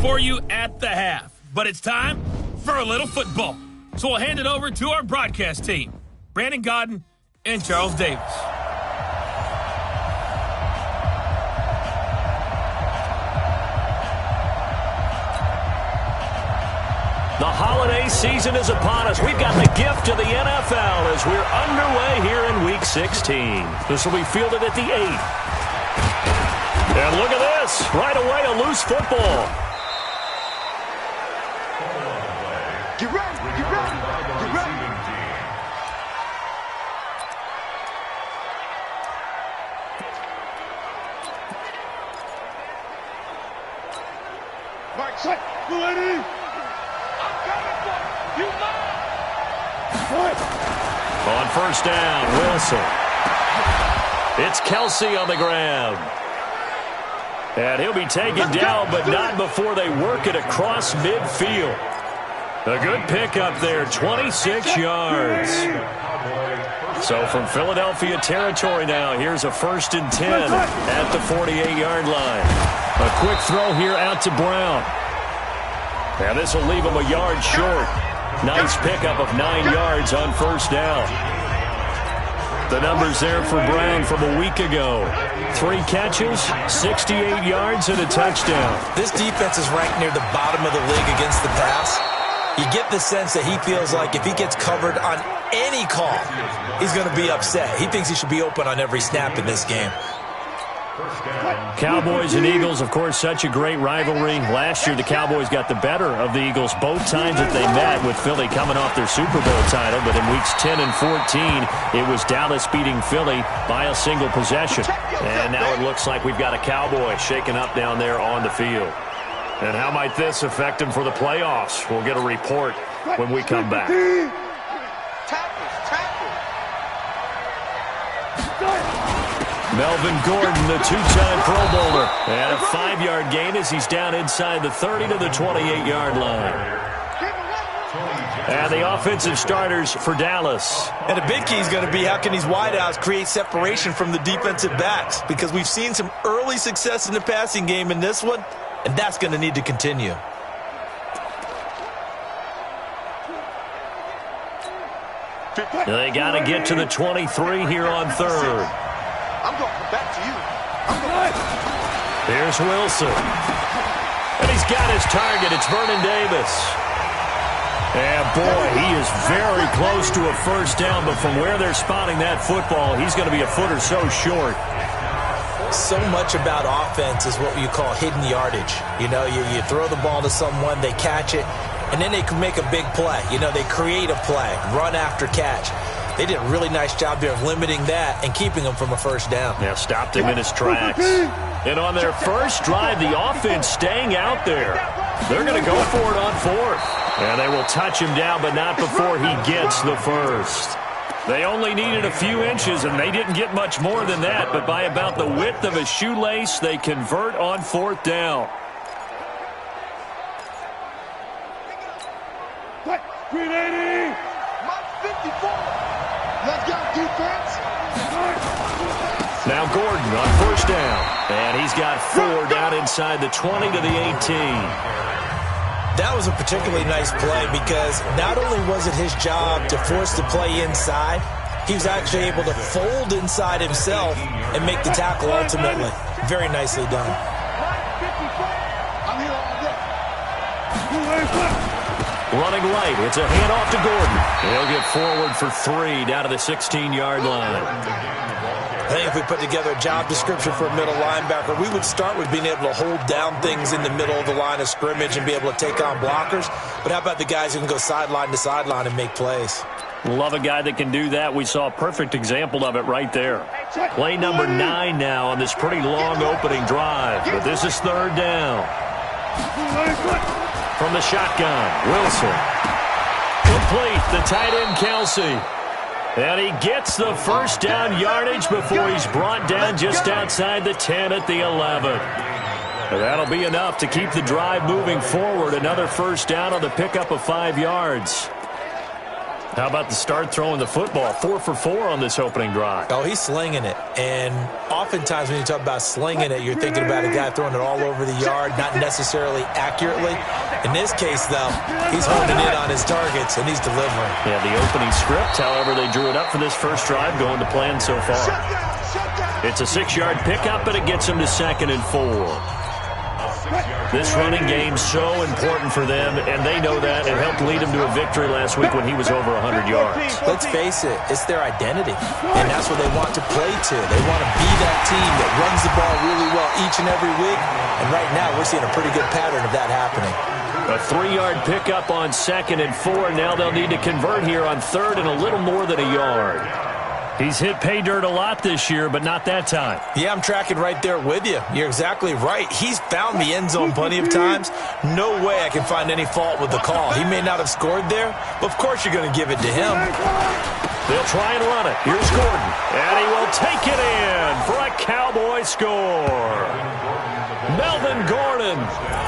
for you at the half. But it's time for a little football. So we'll hand it over to our broadcast team, Brandon Godden and Charles Davis. The holiday season is upon us. We've got the gift of the NFL as we're underway here in Week 16. This will be fielded at the 8. And look at this. Right away, a loose football. Get ready, get ready, get ready. Mark, set, ready. On first down, Wilson. It's Kelsey on the ground. And he'll be taken down, but not before they work it across midfield. A good pickup there, 26 yards. So from Philadelphia territory now, here's a 1st and 10 at the 48-yard line. A quick throw here out to Brown. And this will leave him a yard short. Nice pickup of 9 yards on first down. The numbers there for Brown from a week ago. 3 catches, 68 yards, and a touchdown. This defense is ranked near the bottom of the league against the pass. You get the sense that he feels like if he gets covered on any call, he's going to be upset. He thinks he should be open on every snap in this game. Cowboys and Eagles, of course, such a great rivalry. Last year, the Cowboys got the better of the Eagles both times that they met, with Philly coming off their Super Bowl title. But in weeks 10 and 14, it was Dallas beating Philly by a single possession. And now it looks like we've got a Cowboy shaking up down there on the field. And how might this affect him for the playoffs? We'll get a report when we come back. Melvin Gordon, the 2-time Pro Bowler, and a 5-yard gain as he's down inside the 30 to the 28-yard line. And the offensive starters for Dallas. And a big key is going to be how can these wideouts create separation from the defensive backs, because we've seen some early success in the passing game in this one, and that's going to need to continue. They got to get to the 23 here on 3rd. I'm going to come back to you. Here's Wilson. And he's got his target. It's Vernon Davis. And, boy, he is very close to a first down, but from where they're spotting that football, he's going to be a foot or so short. So much about offense is what you call hidden yardage. You know, you throw the ball to someone, they catch it, and then they can make a big play. You know, they create a play, run after catch. They did a really nice job there of limiting that and keeping him from a first down. Yeah, stopped him in his tracks. And on their first drive, the offense staying out there. They're going to go for it on 4th. And they will touch him down, but not before he gets the first. They only needed a few inches, and they didn't get much more than that. But by about the width of a shoelace, they convert on 4th down. Green 80. Mike 54. Let's go, defense. Now Gordon on first down. And he's got 4 down inside the 20 to the 18. That was a particularly nice play because not only was it his job to force the play inside, he was actually able to fold inside himself and make the tackle ultimately. Very nicely done. Running right, it's a handoff to Gordon. He'll get forward for 3 down to the 16-yard line. I think if we put together a job description for a middle linebacker, we would start with being able to hold down things in the middle of the line of scrimmage and be able to take on blockers. But how about the guys who can go sideline to sideline and make plays? Love a guy that can do that. We saw a perfect example of it right there. Play number 9 now on this pretty long opening drive. But this is 3rd down. From the shotgun, Wilson. Complete, the tight end, Kelsey. And he gets the first down yardage before he's brought down just outside the 10 at the 11. And that'll be enough to keep the drive moving forward. Another first down on the pickup of 5 yards. How about the start throwing the football? 4 for 4 on this opening drive. Oh, he's slinging it. And oftentimes when you talk about slinging it, you're thinking about a guy throwing it all over the yard, not necessarily accurately. In this case, though, he's honing in on his targets, and he's delivering. Yeah, the opening script, however, they drew it up for this first drive, going to plan so far. It's a 6-yard pickup, and it gets him to 2nd and 4. This running game's so important for them, and they know that. It helped lead him to a victory last week when he was over 100 yards. Let's face it, it's their identity, and that's what they want to play to. They want to be that team that runs the ball really well each and every week, and right now we're seeing a pretty good pattern of that happening. A 3-yard pickup on 2nd and 4. Now they'll need to convert here on 3rd and a little more than a yard. He's hit pay dirt a lot this year, but not that time. Yeah, I'm tracking right there with you. You're exactly right. He's found the end zone plenty of times. No way I can find any fault with the call. He may not have scored there, but of course you're going to give it to him. They'll try and run it. Here's Gordon, and he will take it in for a Cowboy score. Melvin Gordon,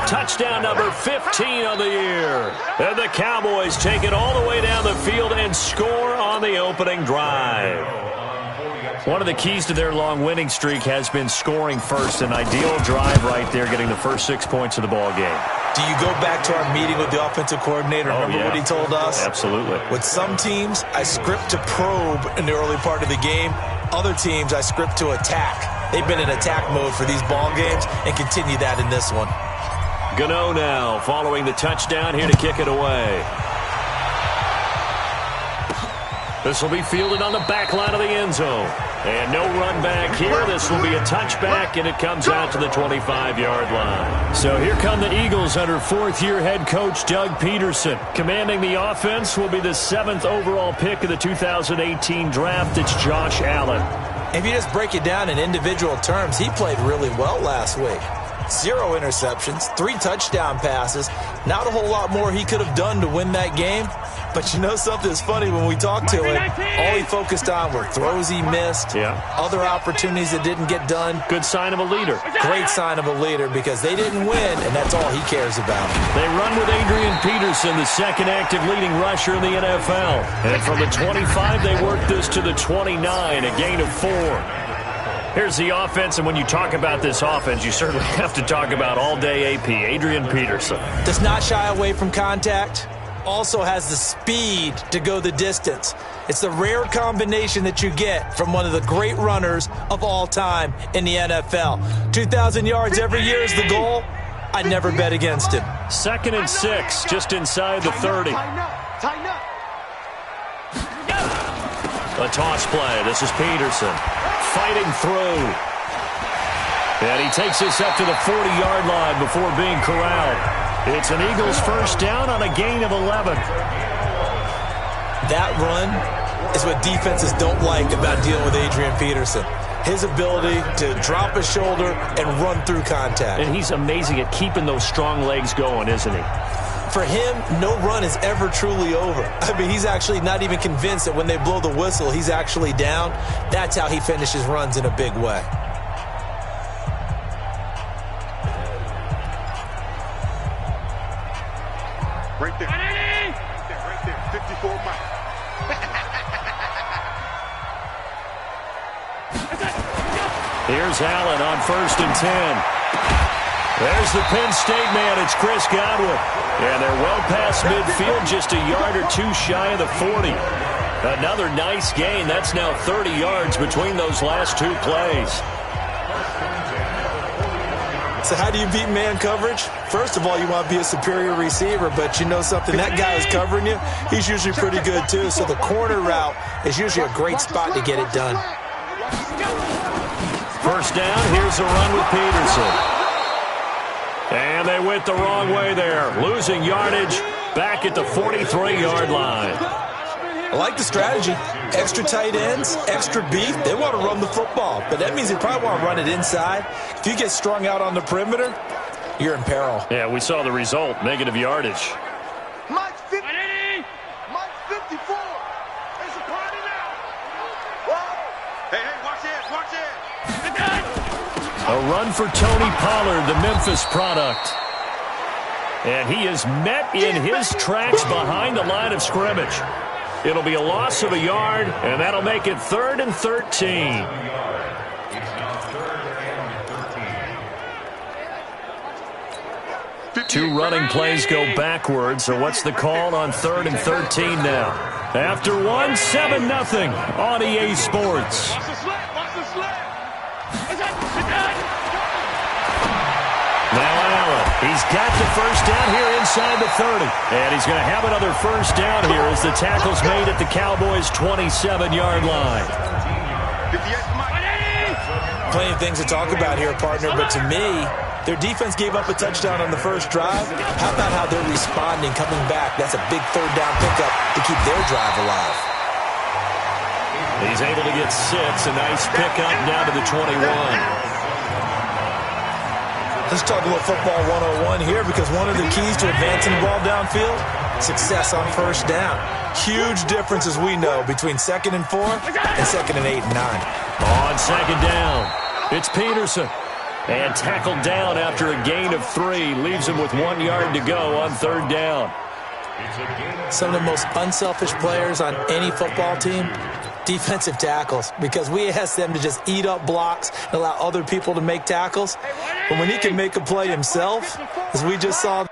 touchdown number 15 of the year. And the Cowboys take it all the way down the field and score on the opening drive. One of the keys to their long winning streak has been scoring first. An ideal drive right there, getting the first 6 points of the ball game. Do you go back to our meeting with the offensive coordinator? Remember what he told us? Absolutely. With some teams, I script to probe in the early part of the game. Other teams, I script to attack. They've been in attack mode for these ball games and continue that in this one. Gano now following the touchdown, here to kick it away. This will be fielded on the back line of the end zone. And no run back here. This will be a touchback, and it comes out to the 25-yard line. So here come the Eagles under 4th-year head coach Doug Peterson. Commanding the offense will be the 7th overall pick of the 2018 draft. It's Josh Allen. If you just break it down in individual terms, he played really well last week. 0 interceptions, 3 touchdown passes. Not a whole lot more he could have done to win that game. But you know something's funny, when we talked to him, all he focused on were throws he missed, other opportunities that didn't get done. Good sign of a leader. Great sign of a leader, because they didn't win, and that's all he cares about. They run with Adrian Peterson, the 2nd active leading rusher in the NFL. And from the 25, they work this to the 29, a gain of 4. Here's the offense, and when you talk about this offense, you certainly have to talk about all-day AP, Adrian Peterson. Does not shy away from contact. Also has the speed to go the distance. It's the rare combination that you get from one of the great runners of all time in the NFL. 2,000 yards every year is the goal. I'd never bet against him. 2nd and 6, just inside the 30. Tighten up. A toss play. This is Peterson fighting through. And he takes this up to the 40-yard line before being corralled. It's an Eagles first down on a gain of 11. That run is what defenses don't like about dealing with Adrian Peterson. His ability to drop a shoulder and run through contact. And he's amazing at keeping those strong legs going, isn't he? For him, no run is ever truly over. I mean, he's actually not even convinced that when they blow the whistle, he's actually down. That's how he finishes runs in a big way. Right there. Right there. 54 miles. Here's Allen on 1st and 10. There's the Penn State man. It's Chris Godwin. And they're well past midfield, just a yard or 2 shy of the 40. Another nice gain. That's now 30 yards between those last 2 plays. So how do you beat man coverage? First of all, you want to be a superior receiver, but you know something, that guy is covering you, he's usually pretty good too. So the corner route is usually a great spot to get it done. First down, here's a run with Peterson. And they went the wrong way there, losing yardage back at the 43-yard line. I like the strategy. Extra tight ends, extra beef. They want to run the football, but that means they probably want to run it inside. If you get strung out on the perimeter, you're in peril. Yeah, we saw the result, negative yardage. Mike's 50. Mike's 54. It's a party now. Whoa. Hey, watch this, watch this. A run for Tony Pollard, the Memphis product. And he is met in his tracks behind the line of scrimmage. It'll be a loss of a yard, and that'll make it 3rd and 13. Two running plays go backwards, so what's the call on 3rd and 13 now? After 1, 7-0 on EA Sports. Now Allen, he's got the first down here inside the 30. And he's going to have another first down here as the tackle's made at the Cowboys' 27-yard line. Plenty of things to talk about here, partner, but to me, their defense gave up a touchdown on the first drive. How about how they're responding, coming back? That's a big third down pickup to keep their drive alive. He's able to get 6. A nice pickup down to the 21. Let's talk a little football 101 here, because one of the keys to advancing the ball downfield, success on first down. Huge difference, as we know, between 2nd and 4 and 2nd and 8 and 9. On 2nd down, it's Peterson. And tackled down after a gain of 3. Leaves him with 1 yard to go on 3rd down. Some of the most unselfish players on any football team, defensive tackles, because we ask them to just eat up blocks and allow other people to make tackles. But when he can make a play himself, as we just saw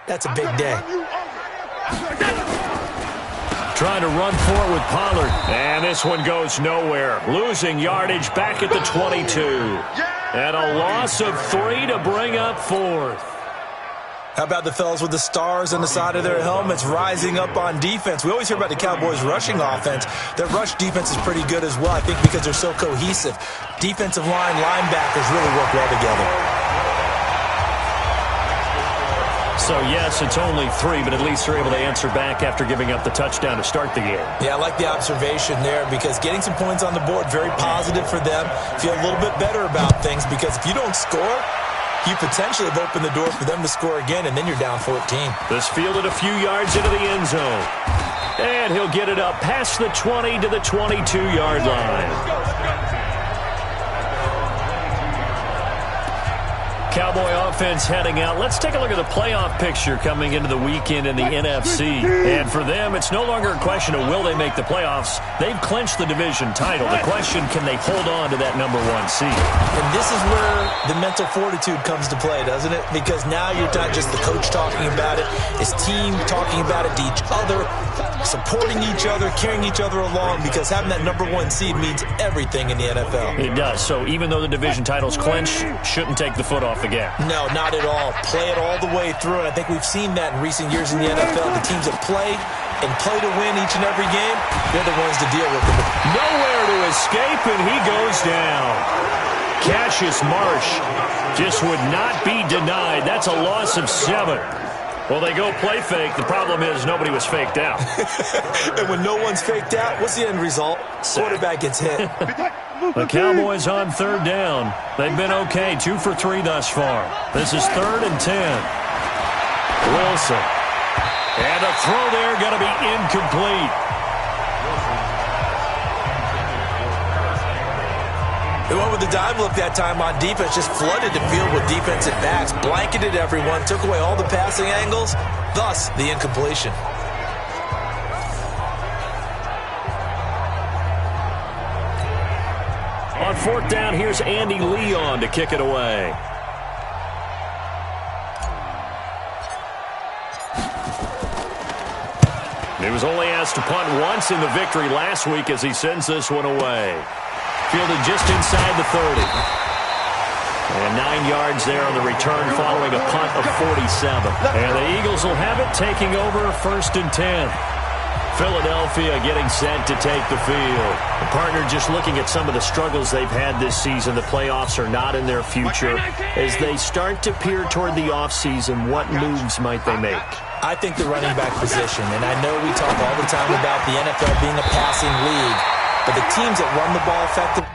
That's a big day. Trying to run for it with Pollard. And this one goes nowhere. Losing yardage back at the 22. And a loss of 3 to bring up 4th. How about the fellas with the stars on the side of their helmets rising up on defense? We always hear about the Cowboys' rushing offense. Their rush defense is pretty good as well, I think, because they're so cohesive. Defensive line, linebackers really work well together. So, yes, it's only 3, but at least they're able to answer back after giving up the touchdown to start the game. Yeah, I like the observation there because getting some points on the board, very positive for them. Feel a little bit better about things because if you don't score, you potentially have opened the door for them to score again, and then you're down 14. This fielded a few yards into the end zone. And he'll get it up past the 20 to the 22-yard line. Cowboy offense heading out. Let's take a look at the playoff picture coming into the weekend in the NFC. And for them, it's no longer a question of will they make the playoffs. They've clinched the division title. The question, can they hold on to that number 1 seed? And this is where the mental fortitude comes to play, doesn't it? Because now you're not just the coach talking about it. It's team talking about it to each other, supporting each other, carrying each other along, because having that number 1 seed means everything in the NFL. It does. So even though the division title's clinched, shouldn't take the foot off the gas. No, not at all. Play it all the way through, and I think we've seen that in recent years in the NFL. The teams that play to win each and every game, they're the ones to deal with them. Nowhere to escape, and he goes down. Cassius Marsh just would not be denied. That's a loss of 7. Well, they go play fake. The problem is nobody was faked out. And when no one's faked out, what's the end result? Quarterback gets hit. The Cowboys on 3rd down. They've been okay, 2 for 3 thus far. This is 3rd and 10. Wilson. And a throw there going to be incomplete. They went with the dive look that time on defense, just flooded the field with defensive backs, blanketed everyone, took away all the passing angles, thus the incompletion. On 4th down, here's Andy Leon to kick it away. He was only asked to punt once in the victory last week as he sends this one away. Fielded just inside the 30. And 9 yards there on the return following a punt of 47. And the Eagles will have it taking over 1st and 10. Philadelphia getting set to take the field. The partner just looking at some of the struggles they've had this season. The playoffs are not in their future. As they start to peer toward the offseason, what moves might they make? I think the running back position, and I know we talk all the time about the NFL being a passing league, but the teams that run the ball effectively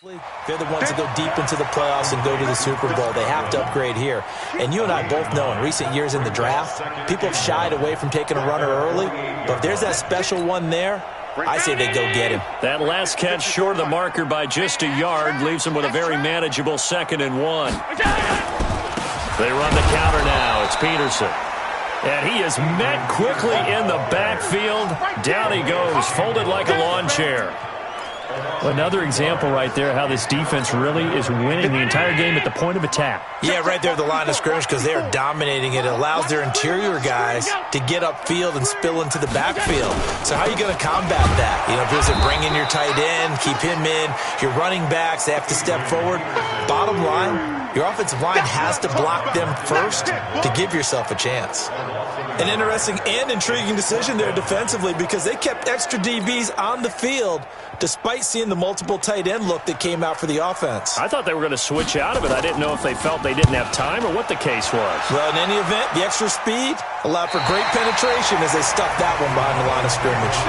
They're the ones that go deep into the playoffs and go to the Super Bowl. They have to upgrade here. And you and I both know in recent years in the draft, people have shied away from taking a runner early. But if there's that special one there, I say they go get him. That last catch short of the marker by just a yard leaves him with a very manageable 2nd and 1. They run the counter now. It's Peterson. And he is met quickly in the backfield. Down he goes, folded like a lawn chair. Another example right there how this defense really is winning the entire game at the point of attack. Yeah, right there at the line of scrimmage because they are dominating it. It allows their interior guys to get upfield and spill into the backfield. So how are you going to combat that? You know, does it bring in your tight end, keep him in, your running backs, they have to step forward. Bottom line, your offensive line has to block them first to give yourself a chance. An interesting and intriguing decision there defensively because they kept extra DBs on the field despite seeing the multiple tight end look that came out for the offense. I thought they were going to switch out of it. I didn't know if they felt they didn't have time or what the case was. Well, in any event, the extra speed allowed for great penetration as they stuffed that one behind the line of scrimmage.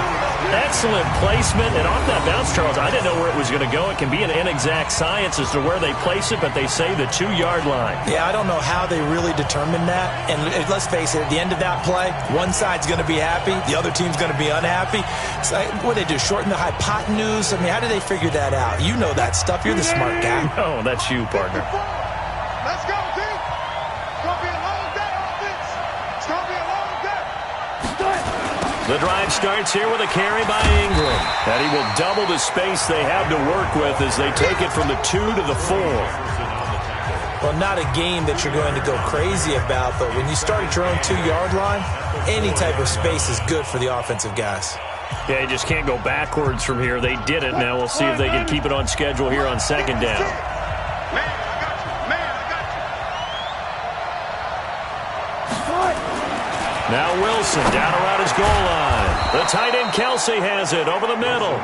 Excellent placement, and off that bounce, Charles, I didn't know where it was going to go. It can be an inexact science as to where they place it, but they say the 2-yard line. Yeah, I don't know how they really determined that. And let's face it, at the end of that play, one side's going to be happy, the other team's going to be unhappy. So what do they do, shorten the hypotenuse? I mean, how do they figure that out? You know that stuff. You're the smart guy. No, that's you, partner. Let's go, team. It's going to be a long day, offense. It's going to be a long day. The drive starts here with a carry by Ingram. And he will double the space they have to work with as they take it from the 2 to the 4. Well, not a game that you're going to go crazy about, but when you start at your own 2-yard line, any type of space is good for the offensive guys. Yeah, you just can't go backwards from here. They did it. Now we'll see if they can keep it on schedule here on 2nd down. Man, I got you. Man, I got you. Now Wilson down around his goal line. The tight end Kelsey has it over the middle.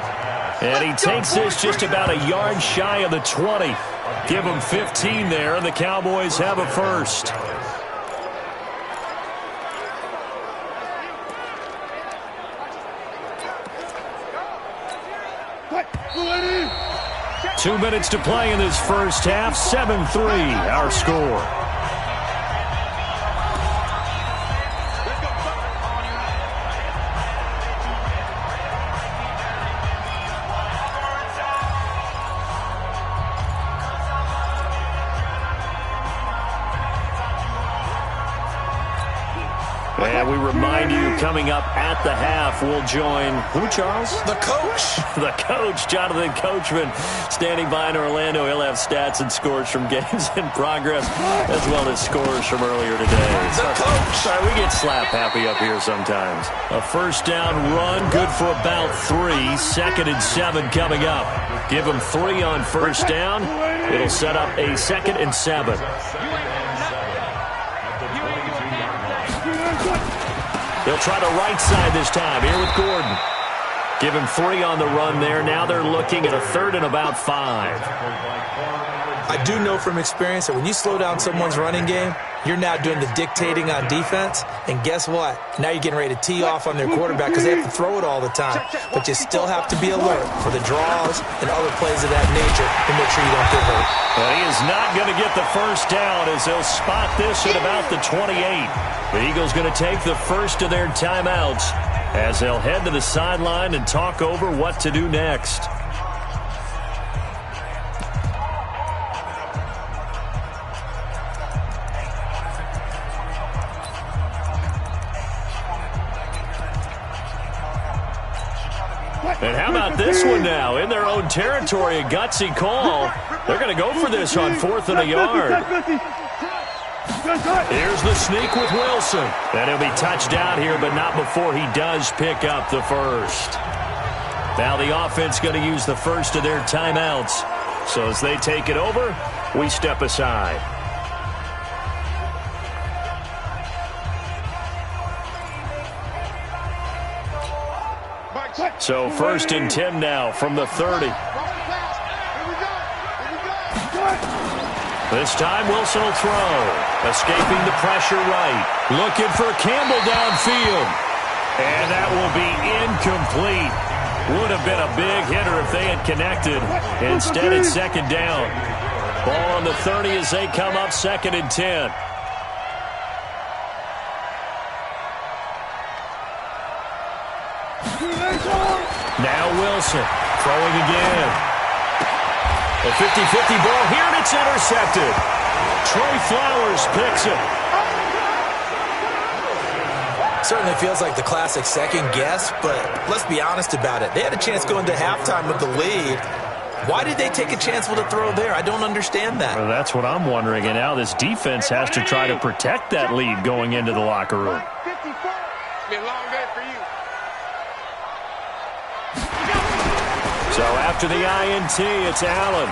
And he takes this just about a yard shy of the 20. Give him 15 there, and the Cowboys have a first. Two minutes to play in this first half. 7-3, our score. And we remind you, coming up at the half, we'll join who, Charles? The coach. The coach, Jonathan Coachman, standing by in Orlando. He'll have stats and scores from games in progress, as well as scores from earlier today. The coach. Sorry, we get slap happy up here sometimes. A first down run, good for about 3. 2nd and 7 coming up. Give him 3 on first down. It'll set up a 2nd and 7. They'll try the right side this time, here with Gordon. Give him 3 on the run there. Now they're looking at a 3rd and about 5. I do know from experience that when you slow down someone's running game, you're now doing the dictating on defense. And guess what? Now you're getting ready to tee off on their quarterback because they have to throw it all the time. But you still have to be alert for the draws and other plays of that nature to make sure you don't get hurt. Well, he is not going to get the first down as they'll spot this at about the 28. The Eagles going to take the first of their timeouts as they'll head to the sideline and talk over what to do next. And how about this one now? In their own territory, a gutsy call. They're going to go for this on 4th and a yard. Here's the sneak with Wilson. And he'll be touched out here, but not before he does pick up the first. Now the offense going to use the first of their timeouts. So as they take it over, we step aside. So 1st and 10 now from the 30. This time Wilson will throw. Escaping the pressure right. Looking for Campbell downfield. And that will be incomplete. Would have been a big hitter if they had connected. Instead, it's second down. Ball on the 30 as they come up 2nd and 10. Now Wilson throwing again. A 50-50 ball here, and it's intercepted. Trey Flowers picks it. Certainly feels like the classic second guess, but let's be honest about it. They had a chance going to halftime with the lead. Why did they take a chance with a throw there? I don't understand that. Well, that's what I'm wondering, and now this defense has to try to protect that lead going into the locker room. It's been a long day for you. So after the INT, it's Allen.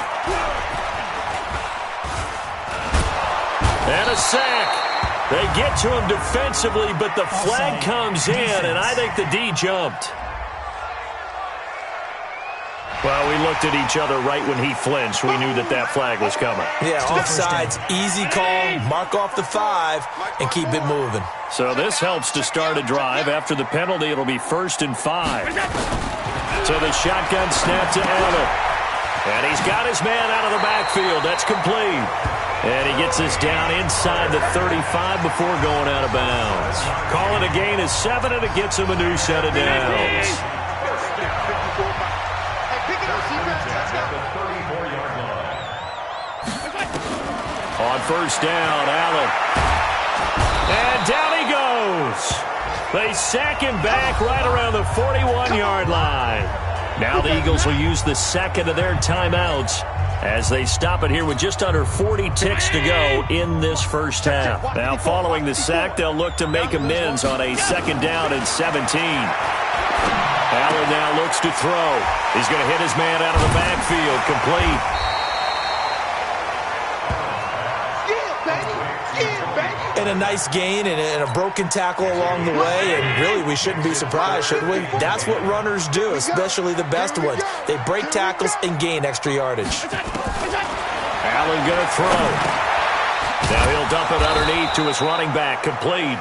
And a sack. They get to him defensively, but the flag comes in, and I think the D jumped. Well, we looked at each other right when he flinched. We knew that flag was coming. Yeah, offsides, easy call, mark off the 5, and keep it moving. So this helps to start a drive. After the penalty, it'll be 1st and 5. So the shotgun snap to Allen. And he's got his man out of the backfield. That's complete. And he gets this down inside the 35 before going out of bounds. Call it a gain of 7, and it gets him a new set of downs. On 1st down, Allen. And down he goes. They sack him back right around the 41-yard line. Now the Eagles will use the 2nd of their timeouts as they stop it here with just under 40 ticks to go in this first half. Now following the sack, they'll look to make amends on a 2nd down and 17. Allen now looks to throw. He's going to hit his man out of the backfield. Complete. And a nice gain and a broken tackle along the way, and really we shouldn't be surprised, should we? That's what runners do, especially the best ones. They break tackles and gain extra yardage. Allen going to throw. Now he'll dump it underneath to his running back. Complete.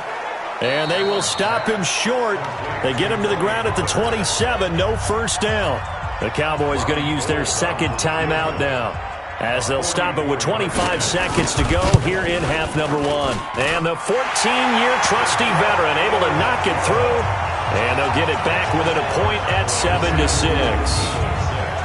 And they will stop him short. They get him to the ground at the 27. No 1st down. The Cowboys going to use their 2nd timeout now, as they'll stop it with 25 seconds to go here in half number 1. And the 14-year trusty veteran able to knock it through, and they'll get it back within a point at 7-6.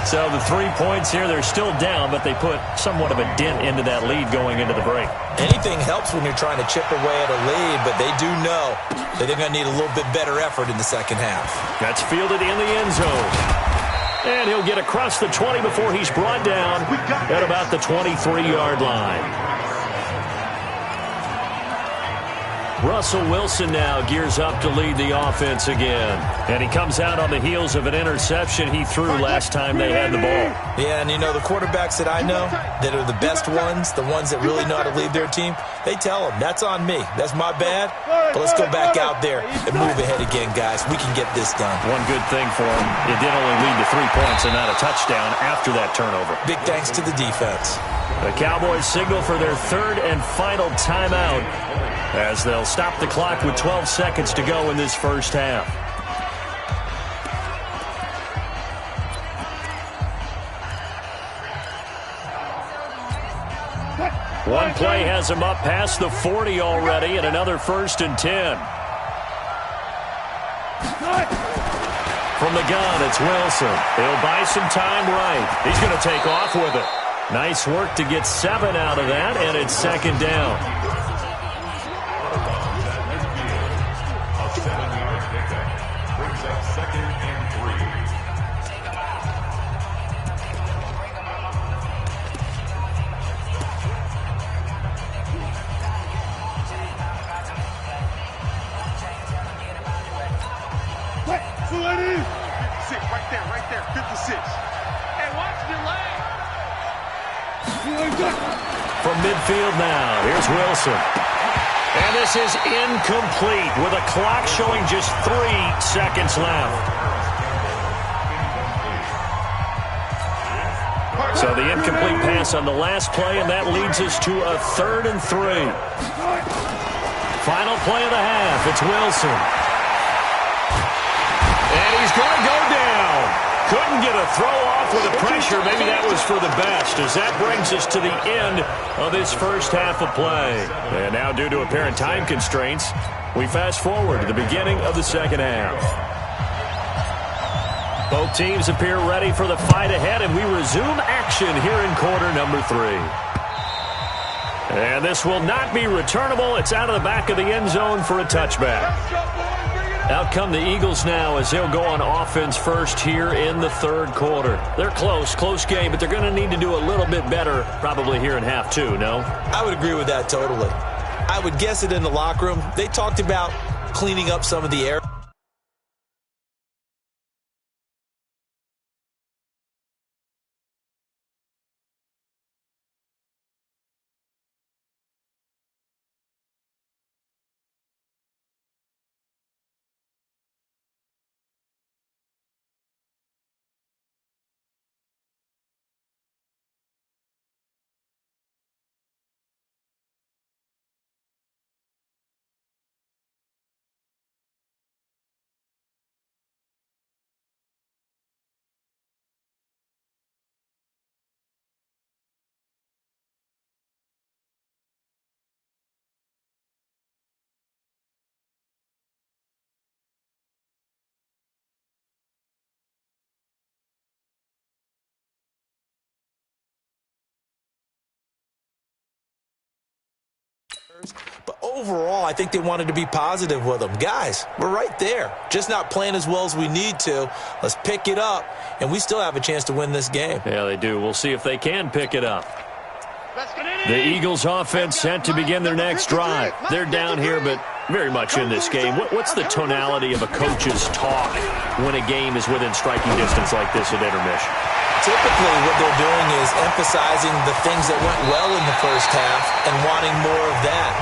So the 3 points here, they're still down, but they put somewhat of a dent into that lead going into the break. Anything helps when you're trying to chip away at a lead, but they do know that they're going to need a little bit better effort in the second half. That's fielded in the end zone. And he'll get across the 20 before he's brought down at about the 23-yard line. Russell Wilson now gears up to lead the offense again. And he comes out on the heels of an interception he threw last time they had the ball. Yeah, and you know, the quarterbacks that I know that are the best ones, the ones that really know how to lead their team, they tell them, that's on me. That's my bad. But let's go back out there and move ahead again, guys. We can get this done. One good thing for him, it did only lead to 3 points and not a touchdown after that turnover. Big thanks to the defense. The Cowboys signal for their 3rd and final timeout, as they'll stop the clock with 12 seconds to go in this first half. One play has him up past the 40 already, and another 1st and 10. From the gun, it's Wilson. He'll buy some time right. He's going to take off with it. Nice work to get 7 out of that, and it's 2nd down. Right there, 56. Hey, watch the leg. From midfield now, here's Wilson. And this is incomplete with a clock showing just 3 seconds left. So the incomplete pass on the last play, and that leads us to a 3rd and 3. Final play of the half, it's Wilson. And he's going to go down. Couldn't get a throw off with the pressure. Maybe that was for the best, as that brings us to the end of this first half of play. And now, due to apparent time constraints, we fast forward to the beginning of the second half. Both teams appear ready for the fight ahead, and we resume action here in quarter number 3. And this will not be returnable. It's out of the back of the end zone for a touchback. Out come the Eagles now as they'll go on offense first here in the third quarter. They're close game, but they're going to need to do a little bit better probably here in half 2, no? I would agree with that totally. I would guess it in the locker room. They talked about cleaning up some of the air. But overall, I think they wanted to be positive with them. Guys, we're right there. Just not playing as well as we need to. Let's pick it up, and we still have a chance to win this game. Yeah, they do. We'll see if they can pick it up. The Eagles offense set to begin their next drive. They're down here, but very much in this game. What's the tonality of a coach's talk when a game is within striking distance like this at intermission? Typically, what they're doing is emphasizing the things that went well in the first half and wanting more of that.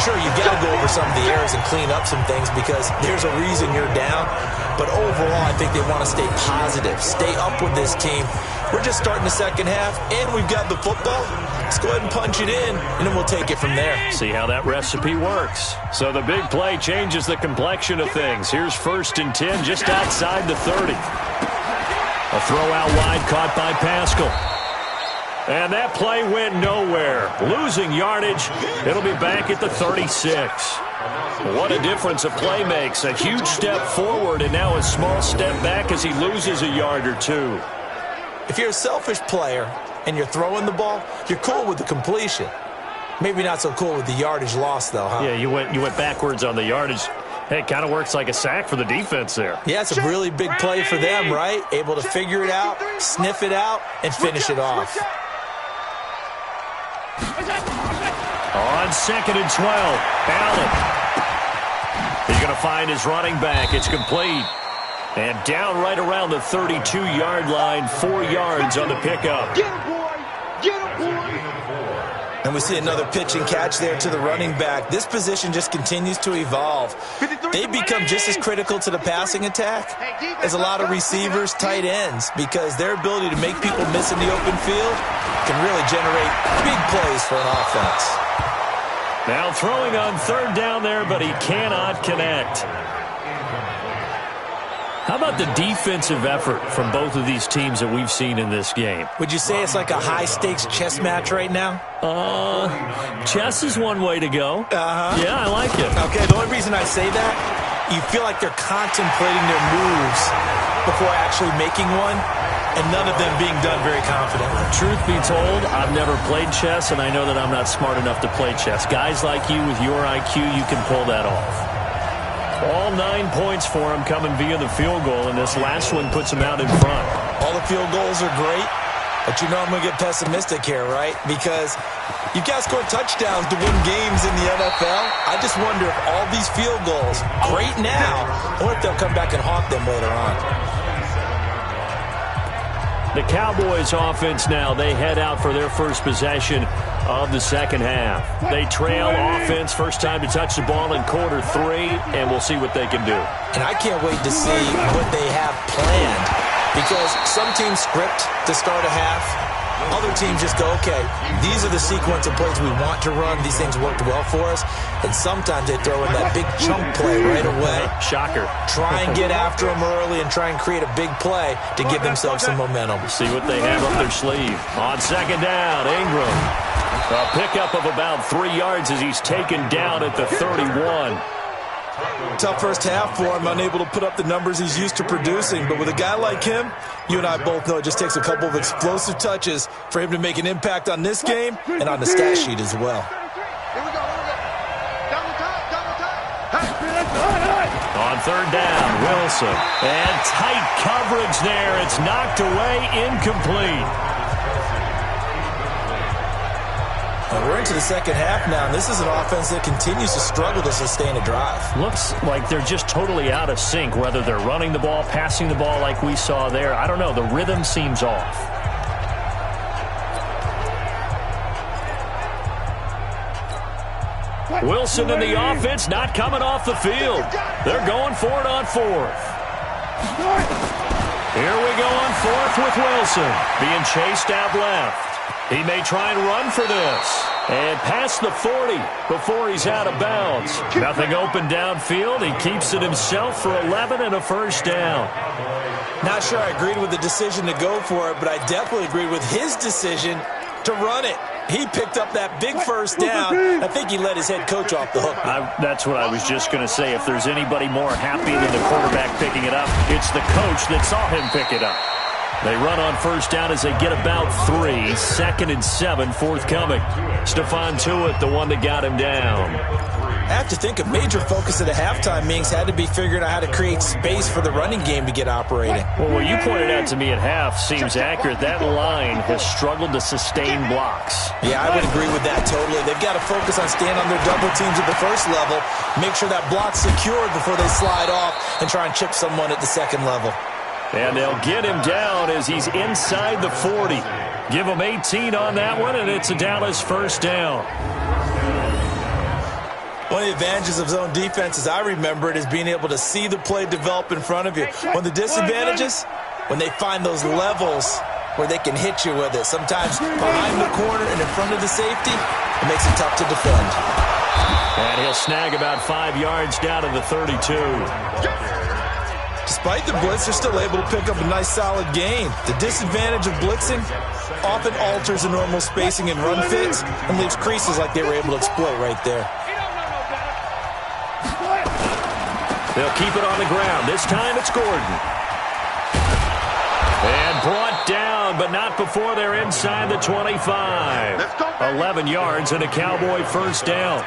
Sure, you've got to go over some of the errors and clean up some things because there's a reason you're down. But overall, I think they want to stay positive, stay up with this team. We're just starting the second half, and we've got the football. Let's go ahead and punch it in, and then we'll take it from there. See how that recipe works. So the big play changes the complexion of things. Here's 1st and 10 just outside the 30. A throw out wide caught by Pascal. And that play went nowhere. Losing yardage. It'll be back at the 36. What a difference a play makes. A huge step forward and now a small step back as he loses a yard or two. If you're a selfish player and you're throwing the ball, you're cool with the completion. Maybe not so cool with the yardage loss, though, huh? Yeah, you went backwards on the yardage. Hey, it kind of works like a sack for the defense there. Yeah, it's a really big play for them, right? Able to figure it out, sniff it out, and finish it off. On 2nd and 12, Allen. He's going to find his running back. It's complete. And down right around the 32-yard line, 4 yards on the pickup. Get him, boy! Get him, boy! And we see another pitch and catch there to the running back. This position just continues to evolve. They become just as critical to the passing attack as a lot of receivers, tight ends, because their ability to make people miss in the open field can really generate big plays for an offense. Now throwing on 3rd down there, but he cannot connect. How about the defensive effort from both of these teams that we've seen in this game? Would you say it's like a high-stakes chess match right now? Chess is one way to go. Yeah, I like it. Okay, the only reason I say that, you feel like they're contemplating their moves before actually making one, and none of them being done very confidently. Truth be told, I've never played chess, and I know that I'm not smart enough to play chess. Guys like you with your IQ, you can pull that off. All 9 points for him coming via the field goal, and this last one puts him out in front. All the field goals are great, but you know I'm going to get pessimistic here, right? Because you've got to score touchdowns to win games in the NFL. I just wonder if all these field goals, great now, or if they'll come back and haunt them later on. The Cowboys offense now, they head out for their first possession of the second half. They trail offense, first time to touch the ball in quarter 3, and we'll see what they can do. And I can't wait to see what they have planned, because some teams script to start a half, Other teams just go, okay, these are the sequence of plays we want to run. These things worked well for us. And sometimes they throw in that big chunk play right away. Shocker. Try and get after them early and try and create a big play to give themselves some momentum. See what they have up their sleeve. On second down, Ingram. A pickup of about 3 yards as he's taken down at the 31. Tough first half for him, unable to put up the numbers he's used to producing. But with a guy like him, you and I both know it just takes a couple of explosive touches for him to make an impact on this game and on the stat sheet as well. Here we go. Double time. On third down, Wilson. And tight coverage there. It's knocked away, incomplete. We're into the second half now, and this is an offense that continues to struggle to sustain a drive. Looks like they're just totally out of sync, whether they're running the ball, passing the ball like we saw there. I don't know. The rhythm seems off. Wilson in the offense, not coming off the field. They're going for it on fourth. Here we go on fourth with Wilson, being chased out left. He may try and run for this. And past the 40 before he's out of bounds. Nothing open downfield. He keeps it himself for 11 and a first down. Not sure I agreed with the decision to go for it, but I definitely agreed with his decision to run it. He picked up that big first down. I think he let his head coach off the hook. That's what I was just going to say. If there's anybody more happy than the quarterback picking it up, it's the coach that saw him pick it up. They run on first down as they get about 3. 2nd and 7 forthcoming. Stephon Tuitt, the one that got him down. I have to think a major focus at the halftime meetings had to be figuring out how to create space for the running game to get operating. Well, what you pointed out to me at half seems accurate. That line has struggled to sustain blocks. Yeah, I would agree with that totally. They've got to focus on staying on their double teams at the first level, make sure that block's secured before they slide off and try and chip someone at the second level. And they'll get him down as he's inside the 40. Give him 18 on that one, and it's a Dallas first down. One of the advantages of zone defense, as I remember it, is being able to see the play develop in front of you. One of the disadvantages, when they find those levels where they can hit you with it. Sometimes behind the corner and in front of the safety, it makes it tough to defend. And he'll snag about 5 yards down to the 32. Despite the blitz, they're still able to pick up a nice solid gain. The disadvantage of blitzing often alters the normal spacing and run fits and leaves creases like they were able to exploit right there. They'll keep it on the ground. This time it's Gordon. And brought down, but not before they're inside the 25. 11 yards and a Cowboy first down.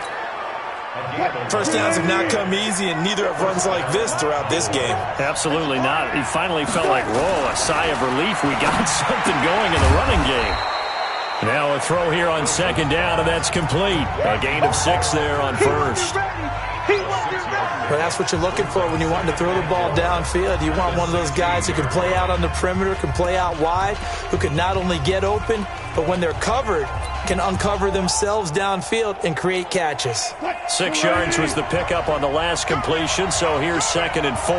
First downs have not come easy, and neither have runs like this throughout this game. Absolutely not. He finally felt like, whoa, a sigh of relief. We got something going in the running game. Now a throw here on second down, and that's complete. A gain of 6 there on first. But that's what you're looking for when you want to throw the ball downfield. You want one of those guys who can play out on the perimeter, can play out wide, who can not only get open, but when they're covered, can uncover themselves downfield and create catches. 6 yards was the pickup on the last completion, so here's 2nd and 4.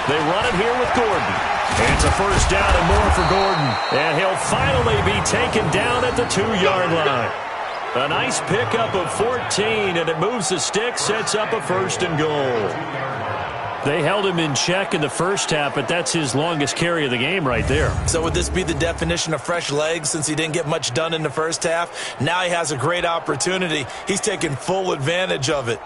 They run it here with Gordon. It's a first down and more for Gordon. And he'll finally be taken down at the 2-yard line. A nice pickup of 14, and it moves the stick, sets up a 1st and goal. They held him in check in the first half, but that's his longest carry of the game right there. So would this be the definition of fresh legs since he didn't get much done in the first half? Now he has a great opportunity. He's taking full advantage of it.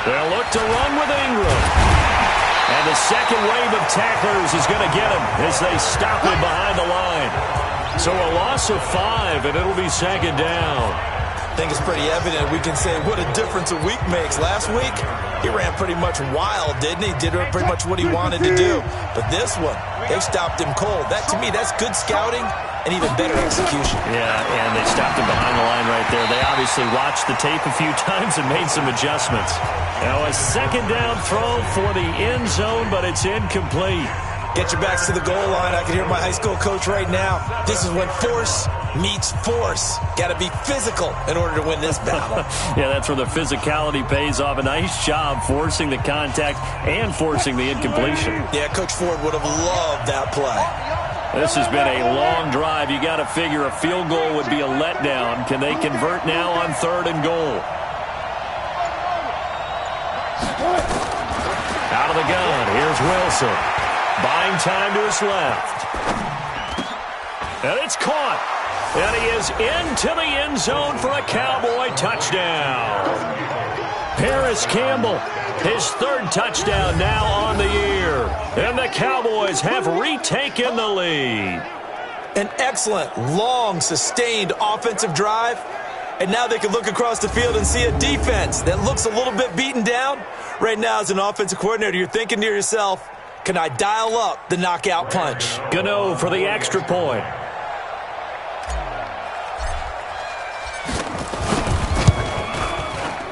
They'll look to run with Ingram. And the second wave of tacklers is going to get him as they stop him behind the line. So a loss of 5, and it'll be 2nd down. I think it's pretty evident. We can say what a difference a week makes. Last week, he ran pretty much wild, didn't he? Did pretty much what he wanted to do. But this one, they stopped him cold. That, to me, that's good scouting and even better execution. Yeah, and they stopped him behind the line right there. They obviously watched the tape a few times and made some adjustments. Now a second down throw for the end zone, but it's incomplete. Get your backs to the goal line. I can hear my high school coach right now. This is when force meets force. Got to be physical in order to win this battle. Yeah, that's where the physicality pays off. A nice job forcing the contact and forcing the incompletion. Yeah, Coach Ford would have loved that play. This has been a long drive. You got to figure a field goal would be a letdown. Can they convert now on 3rd and goal? Out of the gun, here's Wilson. Buying time to his left. And it's caught. And he is into the end zone for a Cowboy touchdown. Paris Campbell, his 3rd touchdown now on the year. And the Cowboys have retaken the lead. An excellent, long, sustained offensive drive. And now they can look across the field and see a defense that looks a little bit beaten down. Right now, as an offensive coordinator, you're thinking to yourself, can I dial up the knockout punch? Gano for the extra point.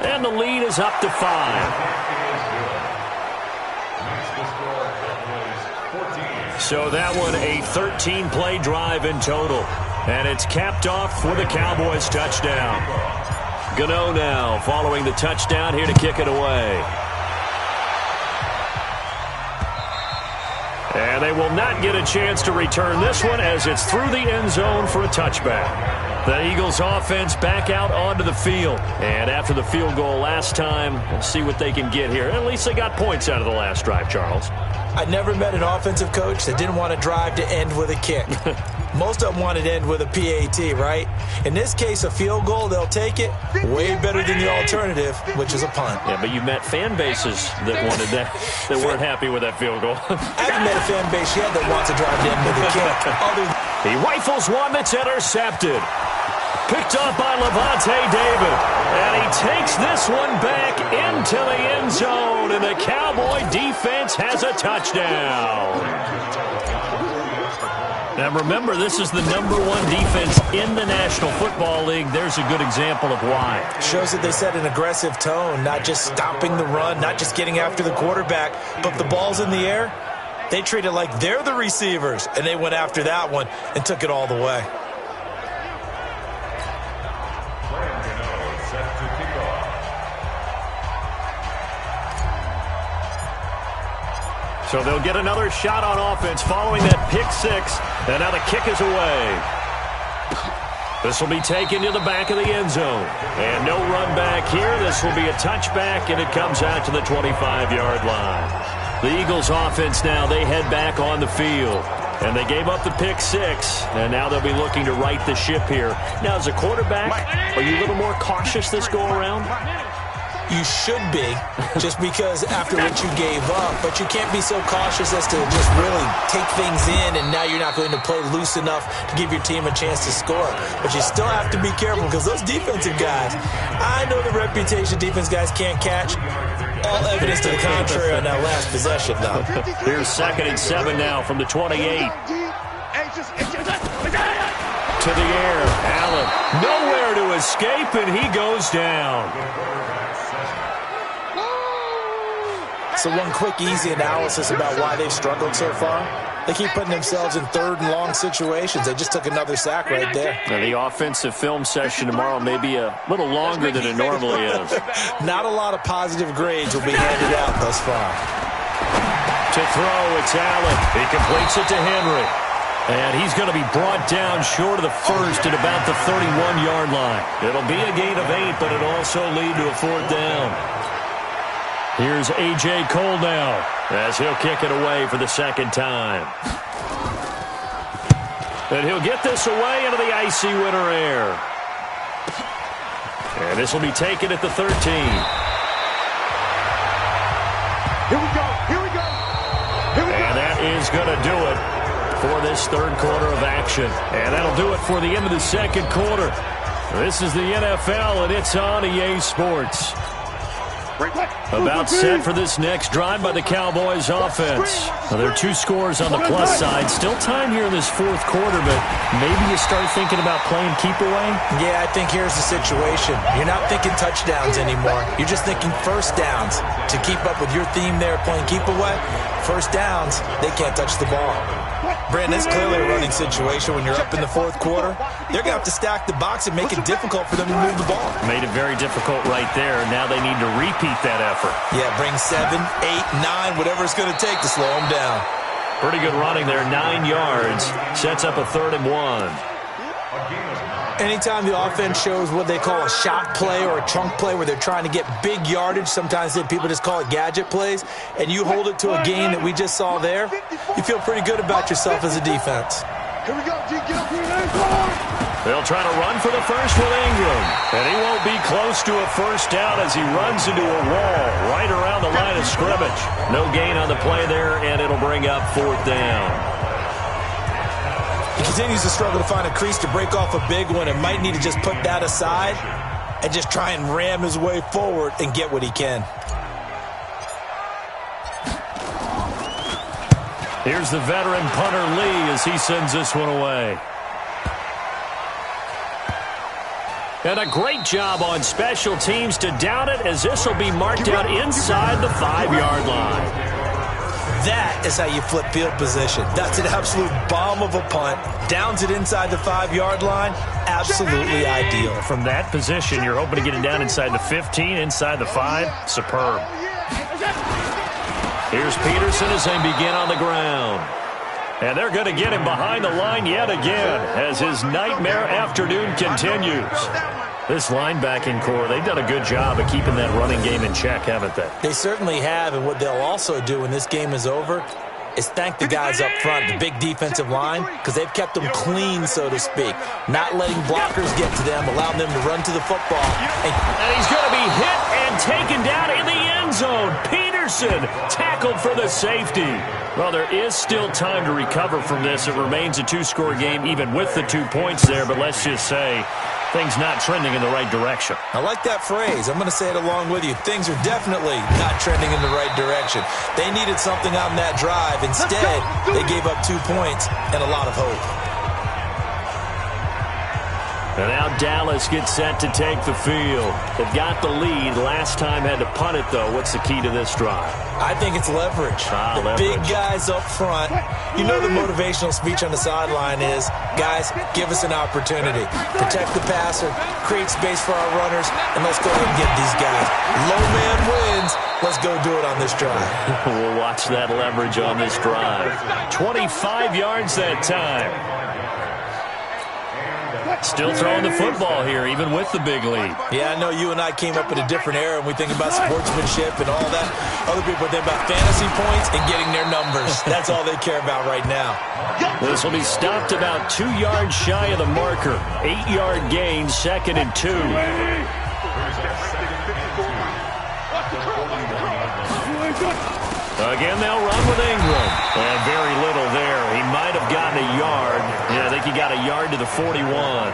And the lead is up to 5. So that one a 13-play drive in total. And it's capped off with a Cowboys touchdown. Gano now following the touchdown here to kick it away. And they will not get a chance to return this one as it's through the end zone for a touchback. The Eagles offense back out onto the field. And after the field goal last time, we'll see what they can get here. At least they got points out of the last drive, Charles. I never met an offensive coach that didn't want a drive to end with a kick. Most of them wanted to end with a PAT, right? In this case, a field goal, they'll take it. Way better than the alternative, which is a punt. Yeah, but you met fan bases that wanted that, that weren't happy with that field goal. I haven't met a fan base yet that wants a drive to end with a kick. He rifles one that's intercepted. Picked up by Levante David. And he takes this one back into the end zone. And the Cowboy defense has a touchdown. Now remember, this is the #1 defense in the National Football League. There's a good example of why. Shows that they set an aggressive tone, not just stopping the run, not just getting after the quarterback, but the ball's in the air. They treat it like they're the receivers, and they went after that one and took it all the way. So they'll get another shot on offense following that pick six. And now the kick is away. This will be taken to the back of the end zone. And no run back here. This will be a touchback, and it comes out to the 25-yard line. The Eagles offense now, they head back on the field. And they gave up the pick six, and now they'll be looking to right the ship here. Now, as a quarterback, are you a little more cautious this go-around? You should be, just because after what you gave up. But you can't be so cautious as to just really take things in, and now you're not going to play loose enough to give your team a chance to score. But you still have to be careful, because those defensive guys, I know the reputation defense guys can't catch. All evidence to the contrary on that last possession, though. Here's 2nd and 7 now from the 28. To the air, Allen. Nowhere to escape, and he goes down. So one quick, easy analysis about why they've struggled so far. They keep putting themselves in 3rd and long situations. They just took another sack right there. Now, the offensive film session tomorrow may be a little longer than it normally is. Not a lot of positive grades will be handed out thus far. To throw, it's Allen. He completes it to Henry. And he's going to be brought down short of the first at about the 31-yard line. It'll be a gain of 8, but it'll also lead to a 4th down. Here's A.J. Cole now as he'll kick it away for the 2nd time. And he'll get this away into the icy winter air. And this will be taken at the 13. Here we go. Here we go. Here we go. And that is going to do it for this 3rd quarter of action. And that'll do it for the end of the 2nd quarter. This is the NFL, and it's on EA Sports. About set for this next drive by the Cowboys offense. Well, there are 2 scores on the plus side. Still time here in this fourth quarter, but maybe you start thinking about playing keep away? Yeah, I think here's the situation. You're not thinking touchdowns anymore. You're just thinking first downs. To keep up with your theme there, playing keep away, first downs, they can't touch the ball. Brandon, it's clearly a running situation when you're up in the fourth quarter. They're going to have to stack the box and make it difficult for them to move the ball. Made it very difficult right there. Now they need to repeat that effort. Yeah, bring 7, 8, 9, whatever it's going to take to slow them down. Pretty good running there, 9 yards. Sets up a 3rd and 1. Anytime the offense shows what they call a shot play or a chunk play where they're trying to get big yardage, sometimes people just call it gadget plays, and you hold it to a gain that we just saw there, you feel pretty good about yourself as a defense. Here we go, G. Get up here. They'll try to run for the first with Ingram, and he won't be close to a first down as he runs into a wall right around the line of scrimmage. No gain on the play there, and it'll bring up 4th down. He continues to struggle to find a crease to break off a big one and might need to just put that aside and just try and ram his way forward and get what he can. Here's the veteran punter Lee as he sends this one away. And a great job on special teams to down it as this will be marked out inside the 5-yard line. That is how you flip field position. That's an absolute bomb of a punt. Downs it inside the 5-yard line. Absolutely ideal. From that position, you're hoping to get it down inside the 15, inside the 5. Superb. Here's Peterson as they begin on the ground. And they're going to get him behind the line yet again as his nightmare afternoon continues. This linebacking core, they've done a good job of keeping that running game in check, haven't they? They certainly have, and what they'll also do when this game is over is thank the guys up front, the big defensive line, because they've kept them clean, so to speak. Not letting blockers get to them, allowing them to run to the football. And he's going to be hit and taken down in the end zone. Peterson tackled for the safety. Well, there is still time to recover from this. It remains a 2-score game even with the 2 points there, but let's just say things not trending in the right direction. I like that phrase. I'm going to say it along with you. Things are definitely not trending in the right direction. They needed something on that drive. Instead, they gave up 2 points and a lot of hope. And now Dallas gets set to take the field. They've got the lead. Last time had to punt it, though. What's the key to this drive? I think it's leverage. The big guys up front. You know the motivational speech on the sideline is, guys, give us an opportunity. Protect the passer, create space for our runners, and let's go ahead and get these guys. Low man wins. Let's go do it on this drive. We'll watch that leverage on this drive. 25 yards that time. Still throwing the football here, even with the big lead. Yeah, I know you and I came up in a different era, and we think about sportsmanship and all that. Other people think about fantasy points and getting their numbers. That's all they care about right now. This will be stopped about 2 yards shy of the marker. 8-yard gain, 2nd and 2. Again, they'll run with Ingram. And very little there. He might have gotten a yard. Yeah, I think he got a yard to the 41.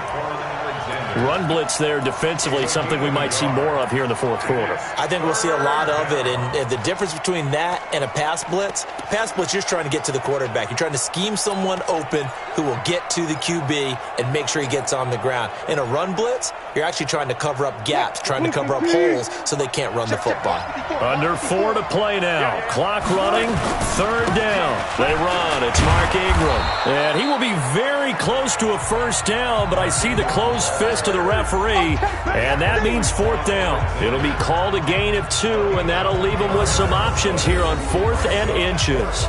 Run blitz there defensively, something we might see more of here in the fourth quarter. I think we'll see a lot of it, and the difference between that and a pass blitz, you're just trying to get to the quarterback. You're trying to scheme someone open who will get to the QB and make sure he gets on the ground. In a run blitz, you're actually trying to cover up gaps, trying to cover up holes so they can't run the football. Under 4 to play now. Clock running, 3rd down. They run. It's Mark Ingram. And he will be very close to a first down, but I see the closed fist to the referee, and that means 4th down. It'll be called a gain of 2, and that'll leave them with some options here on 4th and inches.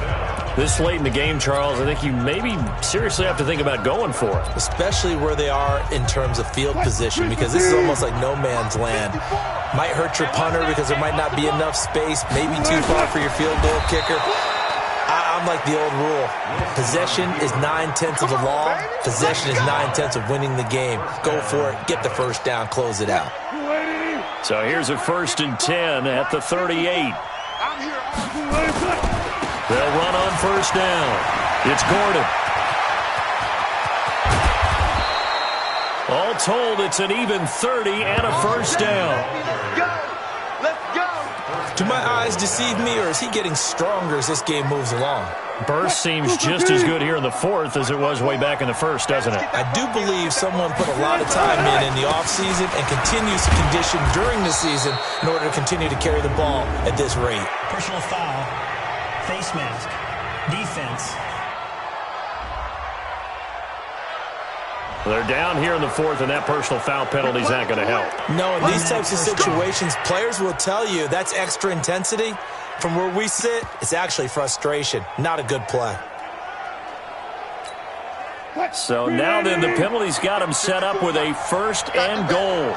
This late in the game, Charles, I think you maybe seriously have to think about going for it. Especially where they are in terms of field position, because this is almost like no man's land. Might hurt your punter because there might not be enough space, maybe too far for your field goal kicker. I'm like the old rule. Possession is 9/10 of the law. Possession is 9/10 of winning the game. Go for it. Get the first down. Close it out. So here's a 1st and 10 at the 38. They'll run on 1st down. It's Gordon. All told, it's an even 30 and a first down. Let's go. Do my eyes deceive me, or is he getting stronger as this game moves along? Burst seems just as good here in the fourth as it was way back in the first, doesn't it? I do believe someone put a lot of time in the offseason and continues to condition during the season in order to continue to carry the ball at this rate. Personal foul, face mask, defense. They're down here in the fourth, and that personal foul penalty is not going to help. No, in these types of situations, players will tell you that's extra intensity. From where we sit, it's actually frustration. Not a good play. So now then, the penalty's got him set up with a first and goal.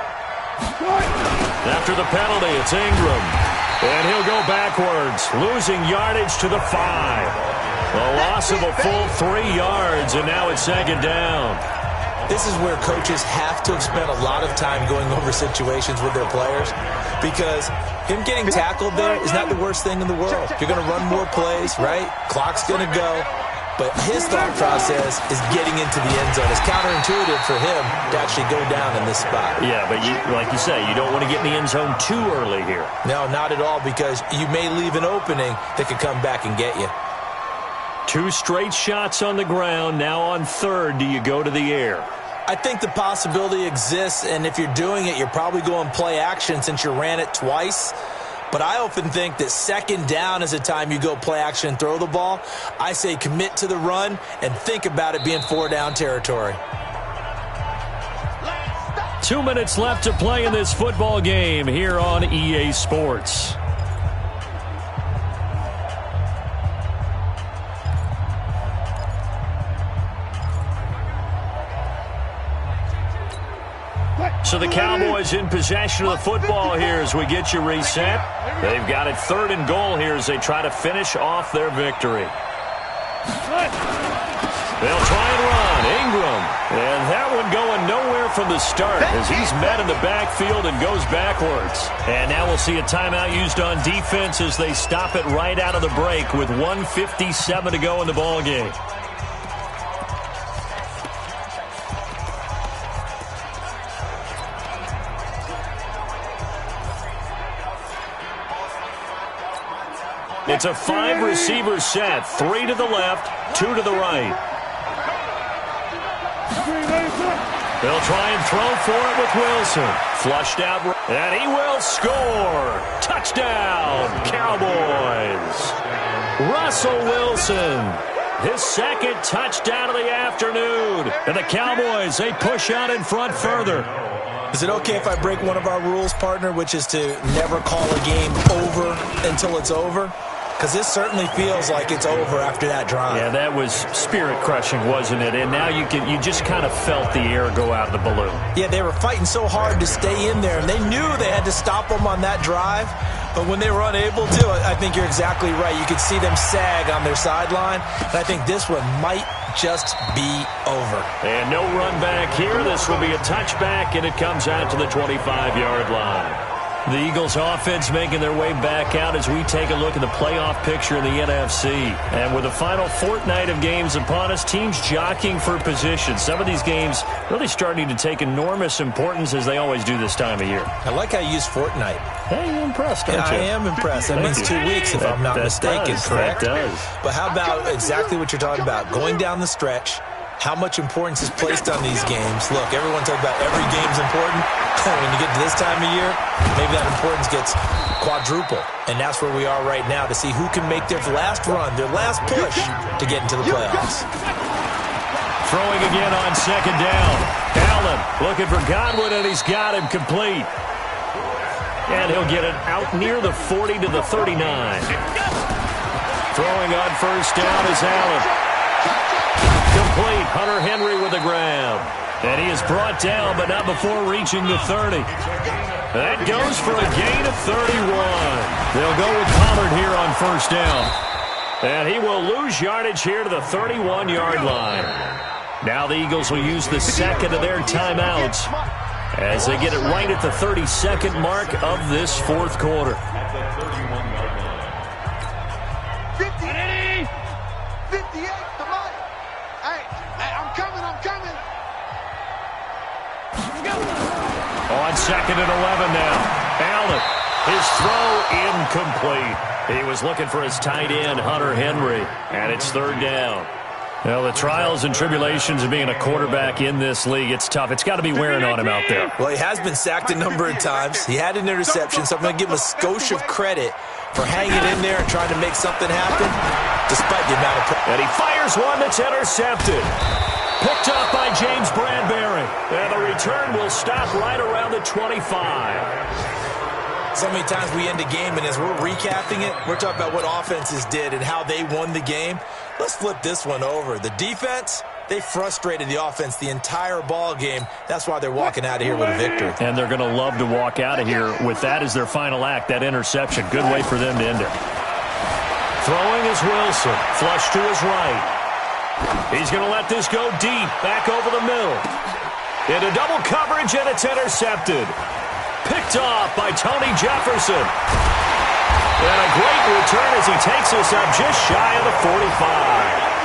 After the penalty, it's Ingram. And he'll go backwards, losing yardage to the 5. A loss of a full 3 yards, and now it's second down. This is where coaches have to have spent a lot of time going over situations with their players, because him getting tackled there is not the worst thing in the world. You're going to run more plays, right? Clock's going to go. But his thought process is getting into the end zone. It's counterintuitive for him to actually go down in this spot. Yeah, but like you say, you don't want to get in the end zone too early here. No, not at all, because you may leave an opening that could come back and get you. 2 straight shots on the ground. Now on third, do you go to the air? I think the possibility exists, and if you're doing it, you're probably going play action since you ran it twice. But I often think that second down is the time you go play action and throw the ball. I say commit to the run and think about it being 4-down territory. 2 minutes left to play in this football game here on EA Sports. So the Cowboys in possession of the football here as we get you reset. They've got it third and goal here as they try to finish off their victory. They'll try and run. Ingram. And that one going nowhere from the start as he's met in the backfield and goes backwards. And now we'll see a timeout used on defense as they stop it right out of the break with 1:57 to go in the ballgame. It's a 5-receiver set, 3 to the left, 2 to the right. They'll try and throw for it with Wilson. Flushed out, and he will score. Touchdown, Cowboys. Russell Wilson, his second touchdown of the afternoon. And the Cowboys, they push out in front further. Is it okay if I break one of our rules, partner, which is to never call a game over until it's over? Because this certainly feels like it's over after that drive. Yeah, that was spirit-crushing, wasn't it? And now you just kind of felt the air go out of the balloon. Yeah, they were fighting so hard to stay in there, and they knew they had to stop them on that drive. But when they were unable to, I think you're exactly right. You could see them sag on their sideline, and I think this one might just be over. And no run back here. This will be a touchback, and it comes out to the 25-yard line. The Eagles offense making their way back out as we take a look at the playoff picture in the NFC. And with the final fortnight of games upon us, teams jockeying for position. Some of these games really starting to take enormous importance as they always do this time of year. I like how you use fortnight. Hey, you're impressed, aren't you? I am impressed. That means 2 weeks if I'm not mistaken, correct? That does. But how about exactly what you're talking about? Going down the stretch, how much importance is placed on these games. Look, everyone talks about every game's important. When you get to this time of year, maybe that importance gets quadruple. And that's where we are right now to see who can make their last run, their last push to get into the playoffs. Throwing again on second down. Allen looking for Godwin, and he's got him complete. And he'll get it out near the 40 to the 39. Throwing on first down is Allen. Complete. Hunter Henry with the grab. And he is brought down, but not before reaching the 30. That goes for a gain of 31. They'll go with Pollard here on first down. And he will lose yardage here to the 31-yard line. Now the Eagles will use the second of their timeouts as they get it right at the 32nd mark of this fourth quarter. 58 to Mike. Hey, I'm coming. On second and 11 now. Allen, he His throw incomplete. He was looking for his tight end, Hunter Henry, and it's third down. Well, the trials and tribulations of being a quarterback in this league, it's tough. It's got to be wearing on him out there. Well, he has been sacked a number of times. He had an interception, so I'm going to give him a skosh of credit for hanging in there and trying to make something happen, despite the amount of... And he fires one that's intercepted. Picked up by James Bradbury. And the return will stop right around the 25. So many times we end a game, and as we're recapping it, we're talking about what offenses did and how they won the game. Let's flip this one over. The defense, they frustrated the offense the entire ball game. That's why they're walking out of here with a victory. And they're going to love to walk out of here with that as their final act, that interception. Good way for them to end it. Throwing is Wilson. Flush to his right. He's going to let this go deep, back over the middle. Into double coverage, and it's intercepted. Picked off by Tony Jefferson. And a great return as he takes us up just shy of the 45.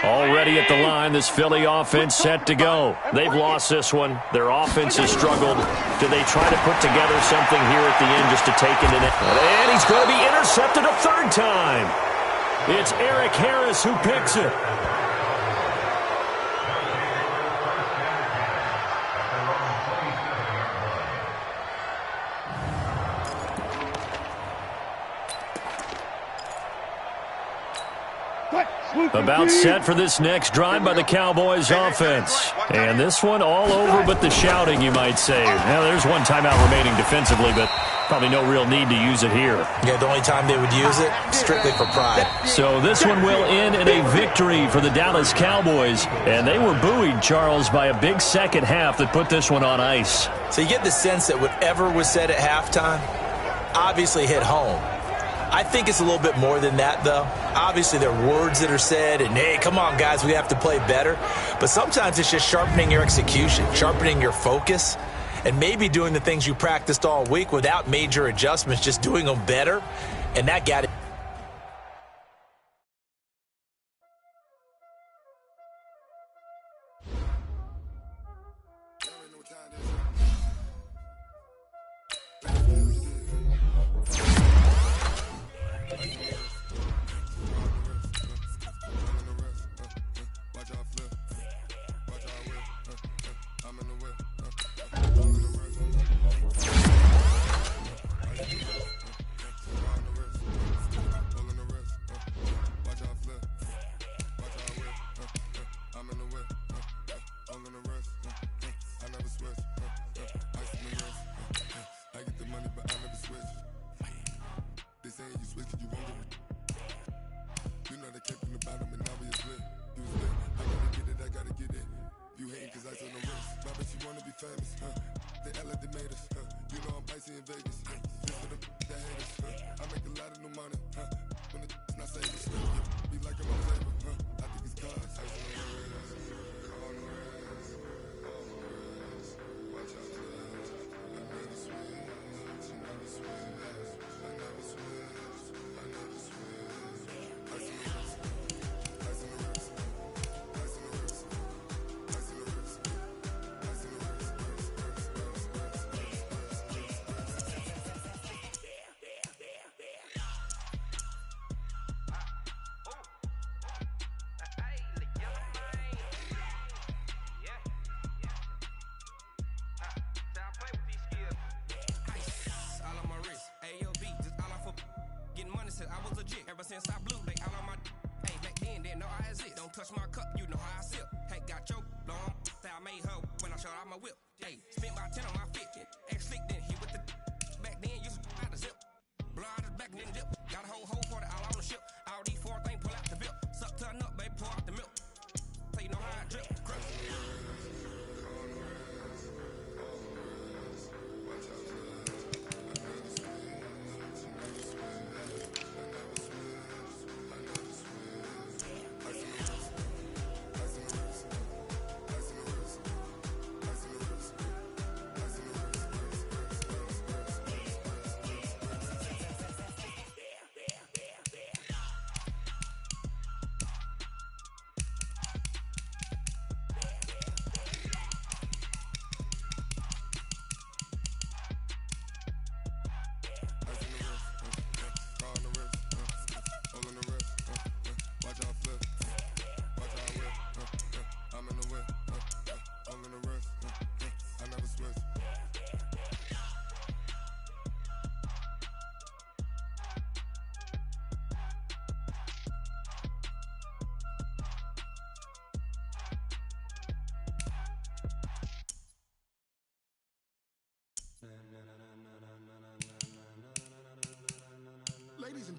Already at the line, this Philly offense set to go. They've lost this one. Their offense has struggled. Do they try to put together something here at the end just to take it in? And he's going to be intercepted a third time. It's Eric Harris who picks it. About set for this next drive by the Cowboys offense. And this one all over but the shouting, you might say. Now, there's one timeout remaining defensively, but probably no real need to use it here. Yeah, the only time they would use it, strictly for pride. So this one will end in a victory for the Dallas Cowboys. And they were buoyed, Charles, by a big second half that put this one on ice. So you get the sense that whatever was said at halftime obviously hit home. I think it's a little bit more than that, though. Obviously, there are words that are said, and, hey, come on, guys, we have to play better. But sometimes it's just sharpening your execution, sharpening your focus, and maybe doing the things you practiced all week without major adjustments, just doing them better, and that got it.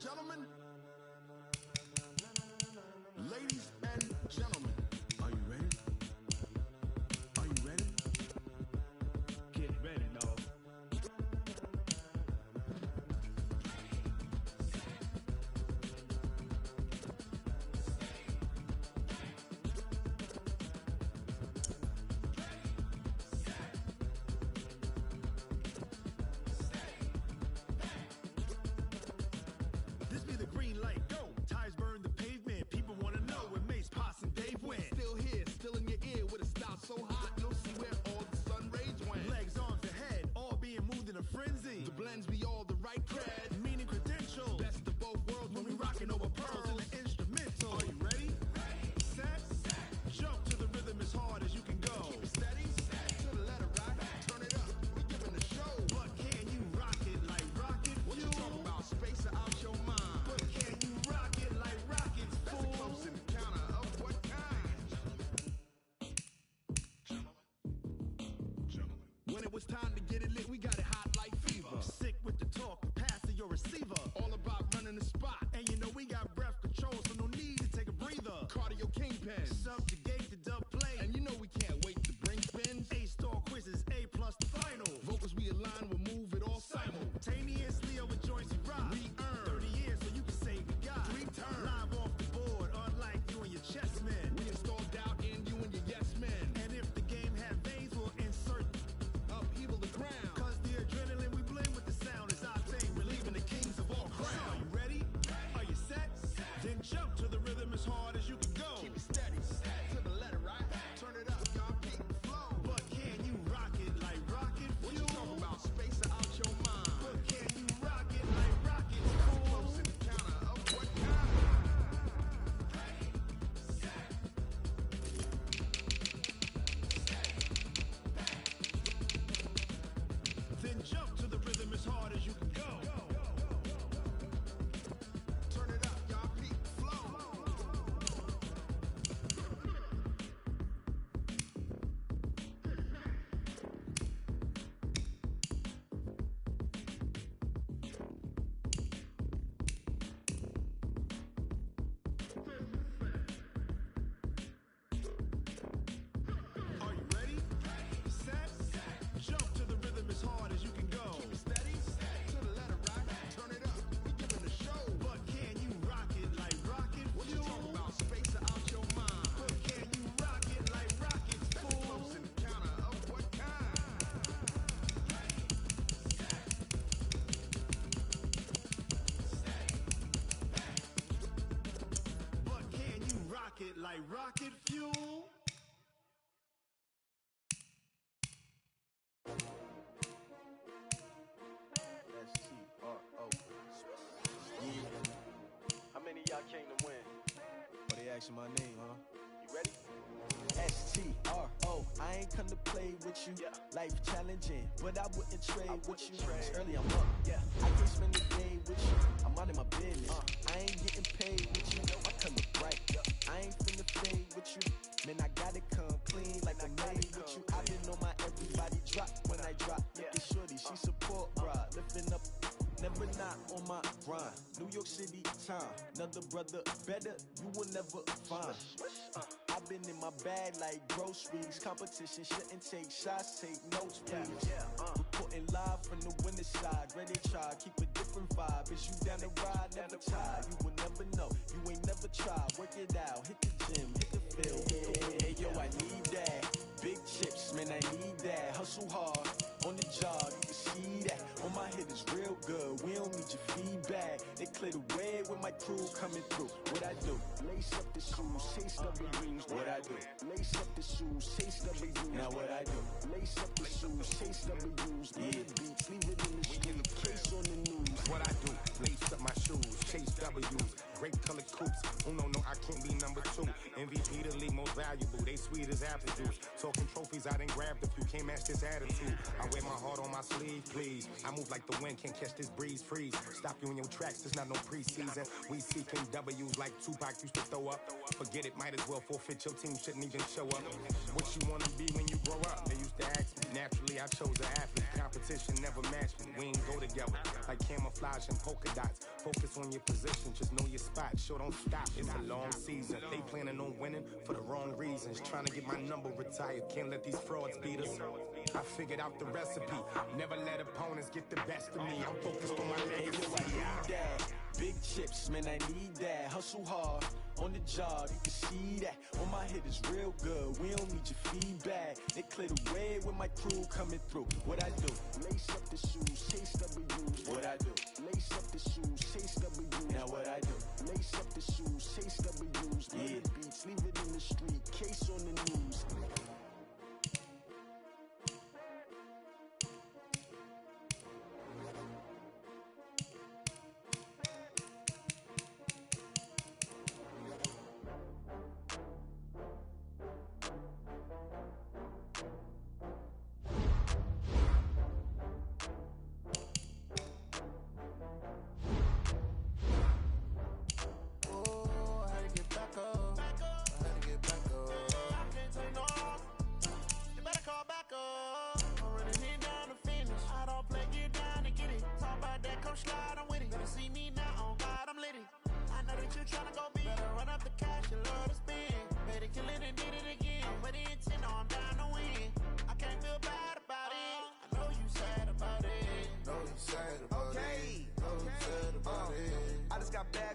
gentlemen, ladies and gentlemen, are you ready? Are you ready? Get ready, dog. This be the green light, go. Tires burn the pavement. People want to know where Mace, Pops, and Dave went. Still here, still in your ear with a style so hot, you'll see where all the sun rays went. Legs, arms, and head, all being moved in a frenzy. The blends be all the right cred, meaning credentials. Best of both worlds when we rocking over pearls in the instrumental. Are you ready? Set, jump to the rhythm as hard as you can go. Keep it steady, to the letter rock, turn it up, we giving the show. But can you rock it like rocket fuel? What you talking about, space or out your mind? But can you rock it like rockets, fool? That's a close encounter of what kind? When it was time to get it lit, we got it hot like fever. Sick with the talk, pass to your receiver. All about running the spot. And you know we got breath control, so no need to take a breather. Cardio kingpin, subjugate the dub play. And you know we can't wait to bring spins. A-star quizzes, A+ the final. Vocals we align, we'll move it all simultaneously over joints we rock. We earn 30 years, so you can say we got 3 turns. Live off the board, unlike you and your chess men. We install doubt in you and your yes men. And if the game had veins, we'll insert upheaval the ground. Cause the adrenaline we blend with the sound is our thing. We're leaving the kings of all crowns. Are you ready? Are you set? Then jump to the rhythm as hard as you can go. Keep it steady, to the letter, right? Turn it up, y'all beat the flow. But can you rock it like rocket fuel? What you talking about, space or out your mind? But can you rock it like rockets, fool? Close encounter of what kind? Then jump to the rhythm as hard as you can go. Turn it up, y'all beat the flow. Are you ready? Set, jump to the rhythm as hard as you can go. Keep it steady, to the letter rock, turn it up, we giving the show. But can you rock it like rocket fuel? What you talking about, space or out your mind? But can you rock it like rockets, fool? Close encounter of what kind? But can you rock it like rocket fuel? S-T-R-O. How many of y'all came to win? Oh, they asking my name, huh? You ready? S-T-R-O. I ain't come to play with you. Yeah. Life challenging, but I wouldn't trade with you. trade. It's early, I'm up. Yeah. I can spend the day with you. I'm out of my business. I ain't getting paid with you. I come to bright. I ain't finna fade with you. Man, I gotta come clean like I made with you. I've been on my everybody drop when I drop. Look at shorty, she support, bruh. Lifting up, never not on my grind. New York City time, another brother better, you will never find. I've been in my bag like groceries. Competition shouldn't take shots, take notes, please. Reporting live from the winter side, ready to try, keep a different vibe. Is you down the ride, never tired. You will never know, you ain't never tried. Work it out, hit the gym, hit the field. Hey, yo, I need that. Big chips, man, I need that. Hustle hard, on the job, you can see that. On my head is real good, we don't need your feedback. They clear the way with my crew coming through. What I do? Lace up the shoes, chase W's. What I do? Lace up the shoes, chase W's. Now what I do? Lace up the shoes, chase W's. Get the beats, leave it in the street, case on the news. What I do? Lace up my shoes, chase W's. Great colored coops. Oh no, I can't be number 2. MVP the league most valuable. They sweet as apple juice. Talking trophies, I done grabbed a few. Can't match this attitude. I wear my heart on my sleeve, please. I move like the wind, can't catch this breeze. Freeze. Stop you in your tracks. There's not no preseason. We seeking W's like Tupac used to throw up. Forget it, might as well forfeit. Your team shouldn't even show up. What you wanna be when you grow up? They used to ask me. Naturally, I chose an athlete. Competition never matched me. We ain't go together. Like camouflage camouflage and polka dots. Focus on your position, just know your spot. Sure, don't stop, it's a long season. They planning on winning for the wrong reasons. Trying to get my number retired, can't let these frauds beat us. I figured out the recipe, never let opponents get the best of me. I'm focused on my legacy. Big chips, man, I need that. Hustle hard on the job, you can see that. On my hit is real good, we don't need your feedback. They clear the way with my crew coming through. What I do? Lace up the shoes, chase W's. What I do? Lace up the shoes, chase W's. Now what I do? Lace up the shoes, chase W's. Yeah. Beats, leave it in the street, case on the news.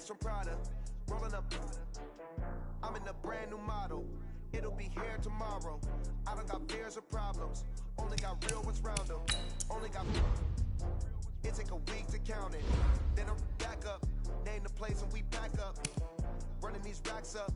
From Prada, rolling up. I'm in a brand new model. It'll be here tomorrow. I don't got fears or problems. Only got real ones round them. Only got. It take a week to count it. Then I'm back up. Name the place and we back up. Running these racks up.